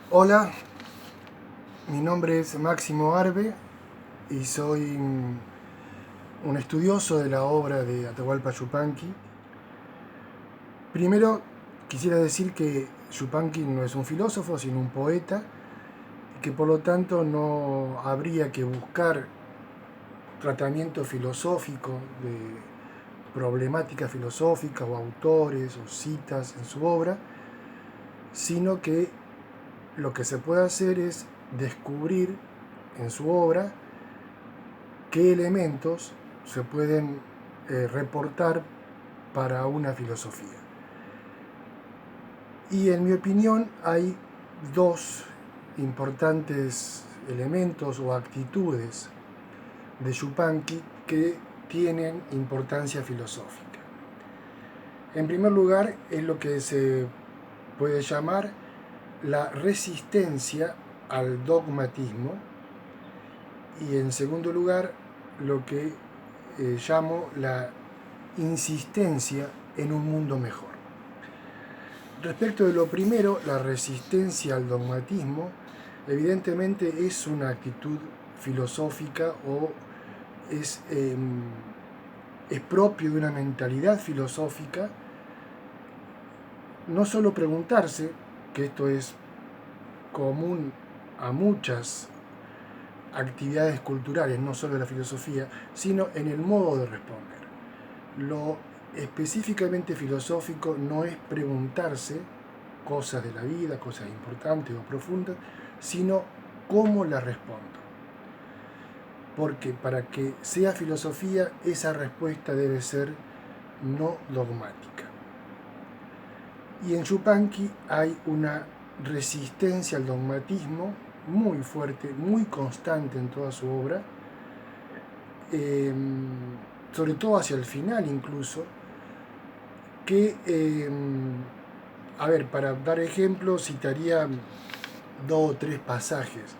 Hola, mi nombre es Máximo Arbe y soy un estudioso de la obra de Atahualpa Yupanqui. Primero quisiera decir que Yupanqui no es un filósofo, sino un poeta, y que por lo tanto no habría que buscar tratamiento filosófico de problemática filosófica o autores o citas en su obra, sino que lo que se puede hacer es descubrir en su obra qué elementos se pueden reportar para una filosofía. Y en mi opinión hay dos importantes elementos o actitudes de Yupanqui que tienen importancia filosófica. En primer lugar, es lo que se puede llamar la resistencia al dogmatismo, y en segundo lugar, lo que llamo la insistencia en un mundo mejor. Respecto de lo primero, la resistencia al dogmatismo, evidentemente es una actitud filosófica o es propio de una mentalidad filosófica. No solo preguntarse, que esto es común a muchas actividades culturales, no solo de la filosofía, sino en el modo de responder. Lo específicamente filosófico no es preguntarse cosas de la vida, cosas importantes o profundas, sino cómo las respondo. Porque para que sea filosofía, esa respuesta debe ser no dogmática. Y en Yupanqui hay una resistencia al dogmatismo muy fuerte, muy constante en toda su obra, sobre todo hacia el final incluso, que, para dar ejemplos, citaría 2 o 3 pasajes.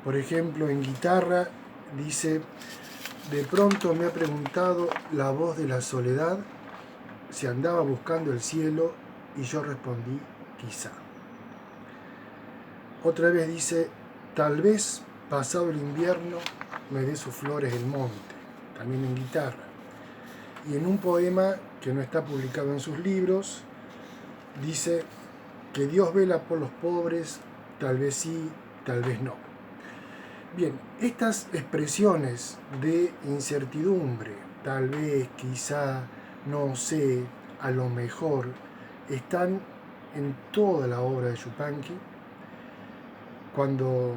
Por ejemplo, en Guitarra dice: de pronto me ha preguntado la voz de la soledad si andaba buscando el cielo, y yo respondí: quizá. Otra vez dice: tal vez pasado el invierno me dé sus flores el monte, también en Guitarra. Y en un poema que no está publicado en sus libros, dice que Dios vela por los pobres, tal vez sí, tal vez no. Bien, estas expresiones de incertidumbre, tal vez, quizá, no sé, a lo mejor, están en toda la obra de Yupanqui. Cuando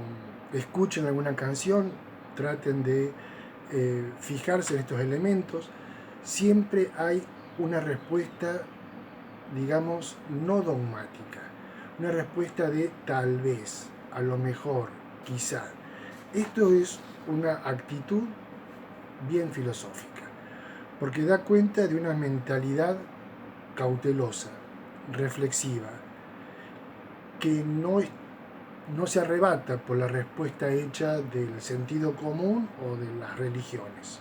escuchen alguna canción, traten de fijarse en estos elementos. Siempre hay una respuesta, digamos, no dogmática, una respuesta de tal vez, a lo mejor, quizá. Esto es una actitud bien filosófica, porque da cuenta de una mentalidad cautelosa, reflexiva, que no se arrebata por la respuesta hecha del sentido común o de las religiones.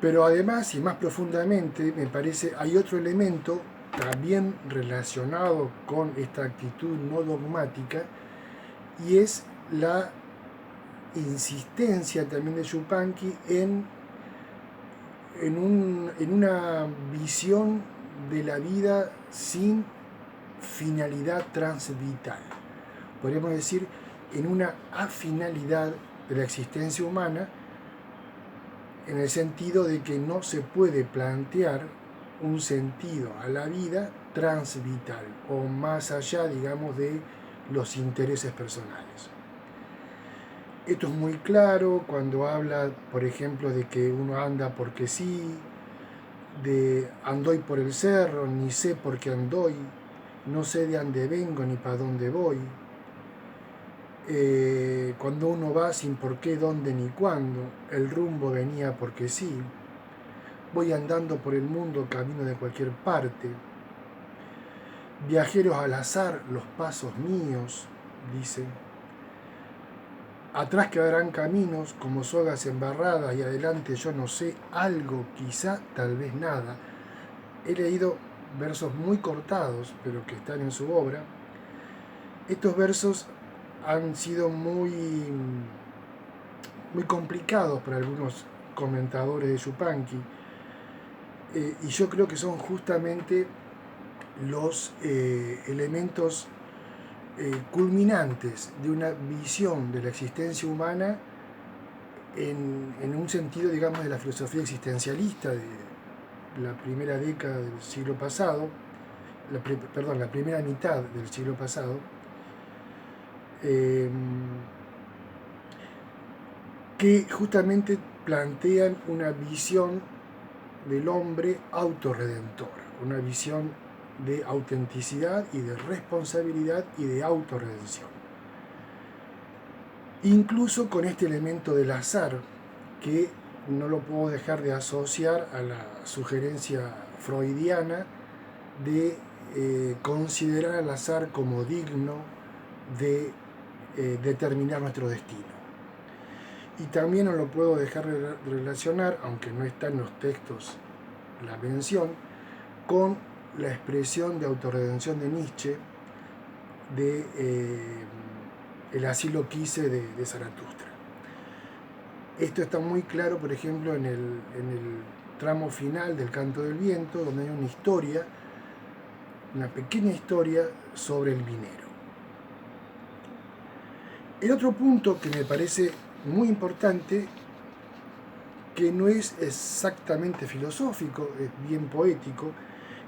Pero además, y más profundamente, me parece, hay otro elemento también relacionado con esta actitud no dogmática, y es la insistencia también de Yupanqui en una visión de la vida sin finalidad transvital. Podríamos decir, en una afinalidad de la existencia humana, en el sentido de que no se puede plantear un sentido a la vida transvital o más allá, digamos, de los intereses personales. Esto es muy claro cuando habla, por ejemplo, de que uno anda porque sí, de andoy por el cerro, ni sé por qué andoy, no sé de dónde vengo ni para dónde voy. Cuando uno va sin por qué, dónde ni cuándo, el rumbo venía porque sí. Voy andando por el mundo camino de cualquier parte. Viajeros al azar los pasos míos, dice. Atrás quedarán caminos como sogas embarradas y adelante yo no sé, algo, quizá, tal vez nada. He leído versos muy cortados, pero que están en su obra. Estos versos han sido muy complicados para algunos comentadores de Yupanqui, y yo creo que son justamente los elementos culminantes de una visión de la existencia humana en un sentido, digamos, de la filosofía existencialista de la primera década del siglo pasado, la primera mitad del siglo pasado, que justamente plantean una visión del hombre autorredentor, una visión de autenticidad y de responsabilidad y de autorredención. Incluso con este elemento del azar, que no lo puedo dejar de asociar a la sugerencia freudiana de considerar al azar como digno de determinar nuestro destino. Y también no lo puedo dejar de relacionar, aunque no está en los textos la mención, con la expresión de autorredención de Nietzsche de El asilo quise de Zaratustra. Esto está muy claro, por ejemplo, en el tramo final del Canto del Viento, donde hay una historia, una pequeña historia sobre el minero. El otro punto que me parece muy importante, que no es exactamente filosófico, es bien poético,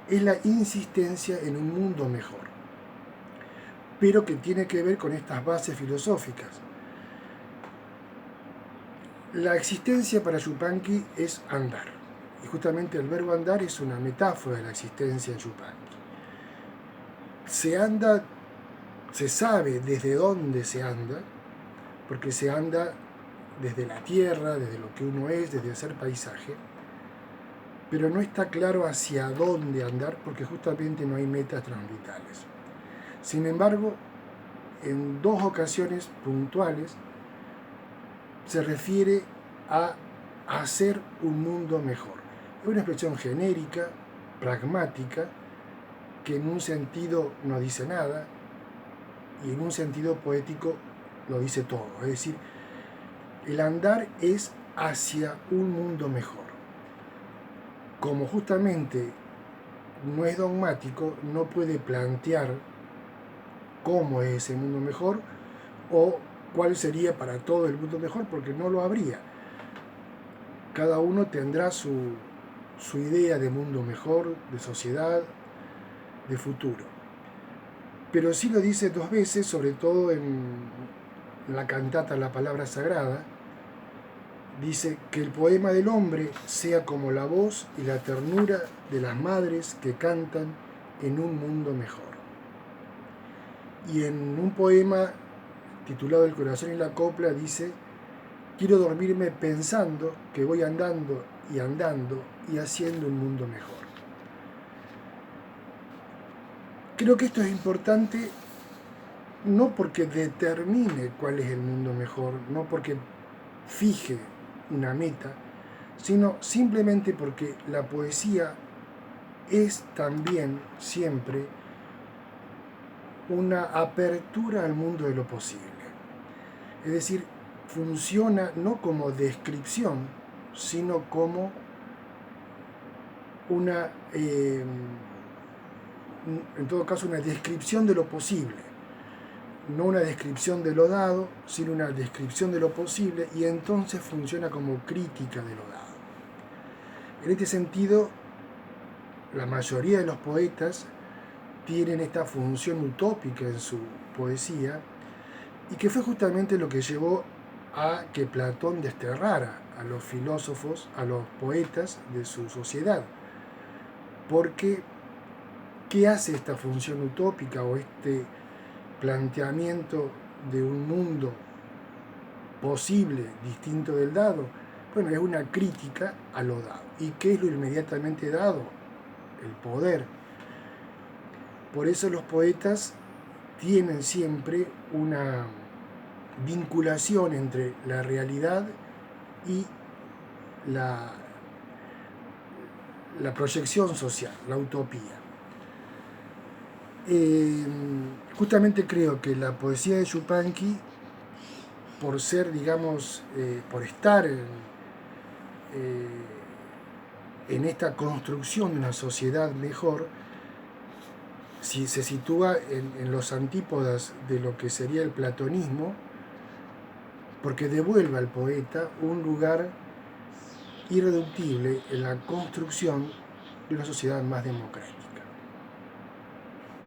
es la insistencia en un mundo mejor, pero que tiene que ver con estas bases filosóficas. La existencia para Yupanqui es andar, y justamente el verbo andar es una metáfora de la existencia en Yupanqui. Se anda, se sabe desde dónde se anda, porque se anda desde la tierra, desde lo que uno es, desde hacer paisaje, pero no está claro hacia dónde andar, porque justamente no hay metas transvitales. Sin embargo, en dos ocasiones puntuales se refiere a hacer un mundo mejor. Es una expresión genérica, pragmática, que en un sentido no dice nada y en un sentido poético lo dice todo. Es decir, el andar es hacia un mundo mejor. Como justamente no es dogmático, no puede plantear cómo es ese mundo mejor o cuál sería para todo el mundo mejor, porque no lo habría. Cada uno tendrá su idea de mundo mejor, de sociedad, de futuro. Pero sí lo dice dos veces, sobre todo en la cantata La Palabra Sagrada. Dice que el poema del hombre sea como la voz y la ternura de las madres que cantan en un mundo mejor. Y en un poema titulado El corazón y la copla dice: quiero dormirme pensando que voy andando y haciendo un mundo mejor. Creo que esto es importante no porque determine cuál es el mundo mejor, no porque fije una meta, sino simplemente porque la poesía es también siempre una apertura al mundo de lo posible. Es decir, funciona no como descripción, sino como una, en todo caso, una descripción de lo posible. No una descripción de lo dado, sino una descripción de lo posible, y entonces funciona como crítica de lo dado. En este sentido, la mayoría de los poetas tienen esta función utópica en su poesía, y que fue justamente lo que llevó a que Platón desterrara a los filósofos, a los poetas de su sociedad. Porque, ¿qué hace esta función utópica o este planteamiento de un mundo posible, distinto del dado? Bueno, es una crítica a lo dado. ¿Y qué es lo inmediatamente dado? El poder. Por eso los poetas tienen siempre una vinculación entre la realidad y la proyección social, la utopía. Justamente creo que la poesía de Yupanqui, por ser, digamos, por estar en esta construcción de una sociedad mejor, si se sitúa en los antípodas de lo que sería el platonismo, porque devuelve al poeta un lugar irreductible en la construcción de una sociedad más democrática.